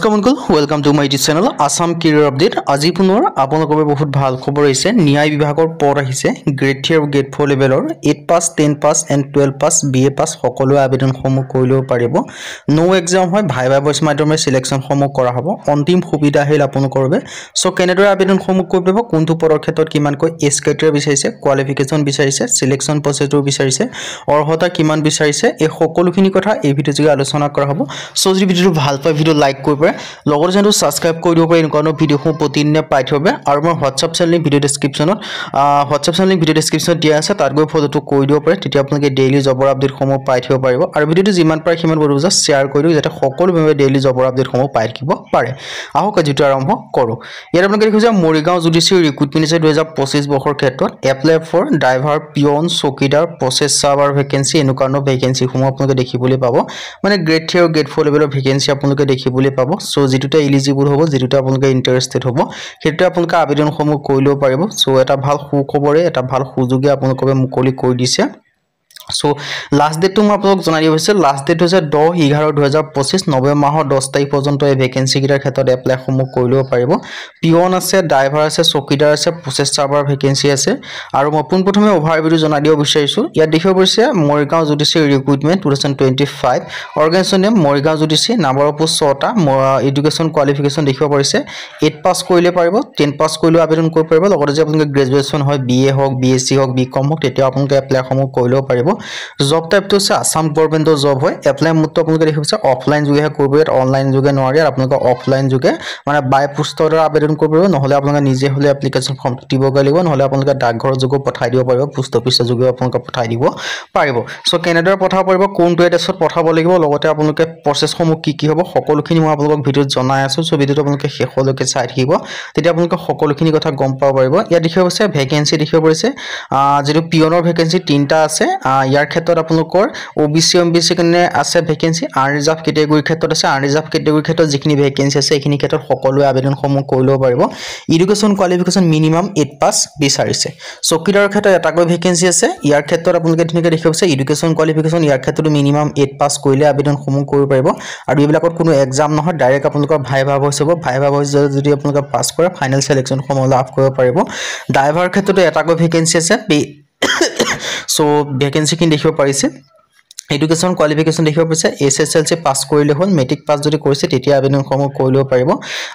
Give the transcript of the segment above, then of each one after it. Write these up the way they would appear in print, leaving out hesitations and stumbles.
Welcome to my YouTube channel Assam Career Update. আজি পুনৰ আপোনালোকৰ বহুত ভাল খবৰ হৈছে ন্যায় বিভাগৰ পৰ আহিছে গ্ৰেড 3 আৰু গ্ৰেড 4 লেভেলৰ 8 pass 10 pass and 12 pass BA pass সকলো আবেদনসমূহ কৰিলেও পাৰিব নো এক্সাম হয় ভাইভা ভইচ মাধ্যমেৰে সিলেকশনসমূহ কৰা হ'ব অন্তিম সুবিধা আহিল আপোনালোকৰ বাবে সো কেনেদৰে আবেদনসমূহ কৰিব কোনটো পৰৰ ক্ষেত্ৰত কিমানকৈ এজ ক্ৰাইটেৰিয়া বিচাৰিছে কোৱালিফিকেশন বিচাৰিছে সিলেকশন প্ৰসেছটো বিচাৰিছে অৰ্হতা কিমান বিচাৰিছে এই সকলোখিনি কথা এই ভিডিঅ যোগে আলোচনা কৰা হ'ব সো যদি ভিডিঅটো ভাল পায় ভিডিঅ লাইক কৰিব লগৰ যেন সাবস্ক্ৰাইব কৰি দিব পাৰে এনেকুৱা ভিডিঅ প্ৰতিদিনে পাই থবে আৰু মোৰ WhatsApp চেনেল ভিডিঅ ডেসক্ৰিপচনত দিয়া আছে তাত গৈ ফটোটো কৰি দিব পাৰে তেতিয়া আপোনালোকে ডেইলি জবৰ আপডেট সমূহ পাই থব পাৰিব আৰু ভিডিঅটো যিমান পাৰে সিমান বড় বুজা শেয়াৰ কৰি দিও যাতে সকলো মেম্বাৰে ডেইলি জবৰ আপডেট সমূহ পাই থাকিব পাৰে আহক আজিটো আৰম্ভ কৰো ইয়াৰ আপোনালোকে দেখিছে মৰিগাঁও জুডিচিয়াৰী ৰিক্ৰুটমেণ্ট 2025 বৰ্ষৰ ক্ষেত্ৰত এপ্লাই ফৰ ড্ৰাইভাৰ পিয়ন চকীদাৰ প্ৰসেছ সাৰ্ভাৰ ভেকেন্সি এনেকুৱা ভেকেন্সি সমূহ আপোনালোকে দেখিবলৈ পাব মানে গ্ৰেড 3 আৰু গ্ৰেড 4 লেভেলৰ ভেকেন্সি আপোনালোকে দেখিবলৈ পাব সো যেটোটা এলিজিবল হ'ব যেটোটা আপোনালোকে ইন্টাৰেস্টেড হ'ব হেতু আপোনালোকে আবেদনসমূহ কৰিলেও পাৰিব সো এটা ভাল সুখবৰে এটা ভাল সুযোগে আপোনালোকে মুকলি কৰি দিছে So last date to আপোনাক জনাই দিয়া হৈছে লাষ্ট ডেট হৈছে 10/11/2025 নৱেম্বৰ মাহৰ 10 তাৰিখ পৰ্যন্ত এই ভেকেন্সি গিটাৰ ক্ষেত্ৰত এপ্লাই সমূহ কৰিলেও পাৰিব পিয়ন আছে ড্ৰাইভাৰ আছে চকীদাৰ আছে প্ৰসেছ সাৰ্ভাৰ ভেকেন্সি আছে আৰু মই প্ৰথমে ওভাৰভিউ জনাই দিব বিচাৰিছো ইয়াত দেখিব পৰিছে Morigaon judiciary recruitment 2025 organisation name Morigaon judiciary number of post 6টা এডুকেশ্যন কোৱালিফিকেশন দেখিব পৰিছে 8 পাস কৰিলে পাৰিব 10 পাস কৰিলে আবেদন কৰিব পাৰিব লগতে যে আপোনালোকে গ্ৰেজুৱেচন হয় BA হওক BSc হওক BCom হওক তেতিয়া আপোনালোকে এপ্লাই সমূহ কৰিলেও পাৰিব জব টাইপ তো আছে আসাম গভৰ্ণমেণ্টৰ জব হয় এপ্লাই মুক্ত আপোনালোকে দেখিছে অফলাইন যোগে কৰিব ইয়াত অনলাইন যোগে নোৱাৰি আৰু আপোনালোকে অফলাইন যোগে মানে বাই পোষ্টৰ আবেদন কৰিব নহলে আপোনালোকে নিজে হলে এপ্লিকেশন ফৰ্ম দিব লাগিব নহলে আপোনালোকে ডাকঘৰ যোগে পঠাই দিব পাৰিব পোষ্ট অফিচৰ যোগে আপোনালোকে পঠাই দিব পাৰিব সো কেনেদৰে পঠাব পাৰিব কোনটো এড্ৰেছত পঠাব লাগিব লগতে আপোনালোকে প্ৰসেছসমূহ কি হ'ব সকলোখিনি মই আপোনালোকক ভিডিঅত জনাই আছো সো ভিডিঅটো আপোনালোকে শেষলৈকে চাই থাকিব তেতিয়া আপোনালোকে সকলোখিনি কথা গম পাব পাৰিব ইয়াত দেখিব আছে ভেকেন্সি দেখিব পৰিছে যেটো পিয়নৰ ভেকেন্সি 3টা আছে ইয়াৰ ক্ষেত্ৰত আপোনালোকৰ OBC MBC কাৰণে আছে ভেকেন্সি আনৰিজাৰ্ভ ক্যাটাগৰী ক্ষেত্ৰত আছে আনৰিজাৰ্ভ ক্যাটাগৰী ক্ষেত্ৰত যিখিনি ভেকেন্সি আছে এইখিনি ক্ষেত্ৰত সকলোৱে আবেদনসমূহ কৰিলেও পাৰিব এডুকেশ্যন কোৱালিফিকেশন মিনিমাম 8 পাস বিচাৰিছে চকীদাৰৰ ক্ষেত্ৰত এটাকৈ ভেকেন্সি আছে ইয়াৰ ক্ষেত্ৰত আপোনালোকে ধুনীয়াকৈ দেখিব আছে এডুকেশ্যন কোৱালিফিকেশন ইয়াৰ ক্ষেত্ৰত মিনিমাম 8 পাস কৰিলে আবেদনসমূহ কৰিব পাৰিব আৰু এইবিলাকত কোনো এক্সাম নহয় ডাইৰেক্ট আপোনালোকৰ ভাইভা ভইচ হ'ব ভাইভা ভইচ যদি আপোনালোকে পাস কৰে ফাইনেল সিলেকশন সমূহ লাভ কৰিব পাৰিব ড্ৰাইভাৰ ক্ষেত্ৰত এটাকৈ ভেকেন্সি আছে So vacancy kin dekhibo parise education qualification দেখিব পাৰিছে SSLC পাস কৰিলে হ'ল মেট্ৰিক পাস যদি কৰিছে তেতিয়া আবেদনসমূহ কৰিলেও পাৰিব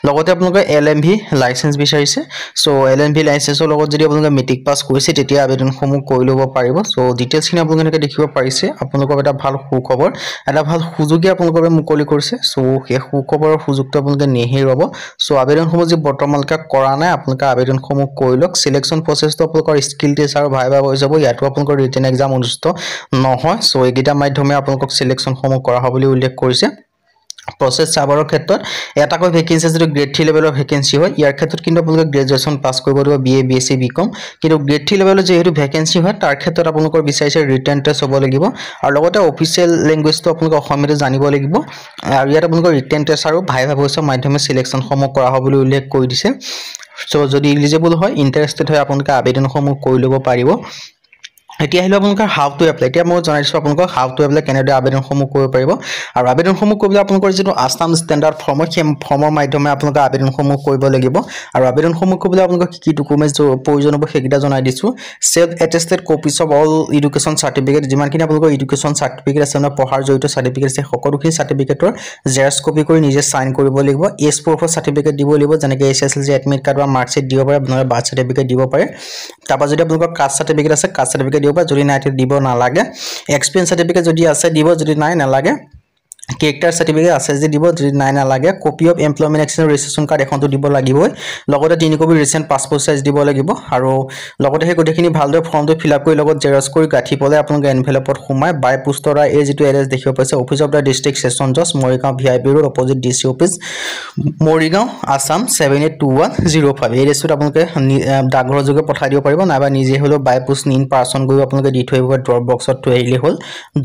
লগতে আপোনালোকে LMV লাইসেন্স বিচাৰিছে সো LMV লাইসেন্সৰ লগত যদি আপোনালোকে মেট্ৰিক পাস কৰিছে তেতিয়া আবেদনসমূহ কৰি ল'ব পাৰিব সো ডিটেইলছ খিনি আপোনালোকে দেখিব পাৰিছে আপোনালোকৰ এটা ভাল সুখবৰ এটা ভাল সুযোগে আপোনালোকে মুকলি কৰিছে সো এই সুখবৰৰ সুযোগটো আপোনালোকে নেহেৰুৱাব সো আবেদনসমূহ যে বৰ্তমানলৈকে কৰা নাই আপোনালোকে আবেদনসমূহ কৰি লওক সিলেকশন প্ৰসেছটো আপোনালোকৰ স্কিল টেষ্ট আৰু ভাইভা হৈ যাব ইয়াতো আপোনালোকৰ ৰিটেন এক্সাম অনুষ্ঠিত নহয় সো এইগিটা মাধ্যমে আপোনালোকক সিলেকশন সমূহ কৰা হ'ব বুলি উল্লেখ কৰিছে প্ৰসেছ সাৰ্ভাৰৰ ক্ষেত্ৰত এটাকৈ ভেকেন্সি যদি গ্ৰেড 3 লেভেলৰ ভেকেন্সি হয় ইয়াৰ ক্ষেত্ৰত কিন্তু আপোনালোকে গ্ৰেজুৱেচন পাস কৰিব লাগিব BA BSc BCom কিন্তু গ্ৰেড 3 লেভেলৰ যেহেতু ভেকেন্সি হয় তাৰ ক্ষেত্ৰত আপোনালোকৰ বিচাৰিছে ৰিটেন টেষ্ট হ'ব লাগিব আৰু লগতে অফিচিয়েল লেংগুৱেজটো আপোনালোকে অসমীয়াতে জানিব লাগিব আৰু ইয়াত আপোনালোকৰ ৰিটেন টেষ্ট আৰু ভাইভা ভইচৰ মাধ্যমে সিলেকশন সমূহ কৰা হ'ব বুলি উল্লেখ কৰি দিছে সো যদি এলিজিবল হয় ইন্টাৰেস্টেড হয় আপোনালোকে আবেদনসমূহ কৰি ল'ব পাৰিব এতিয়া আহিলো আপোনালোকৰ হাউ টু এপ্লাই এতিয়া মই জনাইছো আপোনালোকক হাউ টু এপ্লাই কেনেদৰে আবেদনসমূহ কৰিব পাৰিব আৰু আবেদনসমূহ কৰিবলৈ আপোনালোকৰ যেটো আসাম ষ্টেণ্ডাৰ্ড ফৰ্ম সেই ফৰ্মৰ মাধ্যমে আপোনালোকে আবেদনসমূহ কৰিব লাগিব আৰু আবেদনসমূহ কৰিবলৈ আপোনালোকক কি ডকুমেন্টছ প্ৰয়োজন হ'ব সেইকিটা জনাই দিছো self attested copies of all education certificate যিমানখিনি আপোনালোকৰ এডুকেশ্যন সাৰ্টিফিকেট আছে না পঢ়াৰ জড়িত সাৰ্টিফিকেট আছে সকলোখিনি সাৰ্টিফিকেটৰ জেৰক্স কপি কৰি নিজে সাইন কৰিব লাগিব এজ প্ৰুফ সাৰ্টিফিকেট দিব লাগিব যেনেকৈ SSLC এডমিট কাৰ্ড বা মাৰ্কশিট দিব পাৰে আপোনাৰ বাৰ্থ সাৰ্টিফিকেট দিব পাৰে তাৰপা যদি আপোনালোকৰ কাষ্ট সাৰ্টিফিকেট আছে কাষ্ট সাৰ্টিফিকেট যদি নাই দিব নালাগে এক্সপেৰিয়েন্স সাৰ্টিফিকেট যদি আছে দিব যদি নাই নালাগে কেৰেক্টাৰ সাৰ্টিফিকেট আছে যদি দিব যদি নাই নালাগে copy of employment exchange registration card এখনটো দিব লাগিবই লগতে 3 কপি ৰিসেন্ট পাসপোৰ্ট সাইজ দিব লাগিব আৰু লগতে সেই গটেখিনি ভালদৰে ফৰ্মটো ফিল আপ কৰি লগত জেৰক্স কৰি গাঠি পলে আপোনালোকে এনভেলপত সোমাই বাই পোষ্টৰ এই যেটো এড্ৰেছ দেখিব পাইছে office of the district session জজ Morigaon VIP road opposite DC office Morigaon Assam 782105 এই এড্ৰেছটো আপোনালোকে ডাকঘৰ যোগে পঠাই দিব পাৰিব নাইবা নিজে হলো বাই পোষ্ট ইন পাৰসন গৈ আপোনালোকে দি থৈ আহিব ড্ৰপ বক্সত থৈ আহিলে হ'ল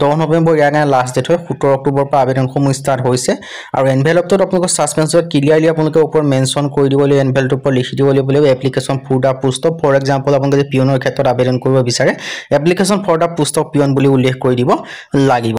10 নৱেম্বৰ ইয়াৰ কাৰণে লাষ্ট ডেট হয় 17 অক্টোবৰ পৰা আবেদনসমূহ স্টাৰ্ট হৈছে আৰু এনভেলপটো আপোনালোকৰ সাসপেন্সত ক্লিয়াৰলি আপোনালোকে ওপৰ মেনশন কৰি দিব লাগিব এনভেলপটোৰ ওপৰত লিখি দিব লাগিব application for the post of for example আপোনালোকে পিয়নৰ ক্ষেত্ৰত আবেদন কৰিব বিচাৰে application for the post of পিয়ন বুলি উল্লেখ কৰি দিব লাগিব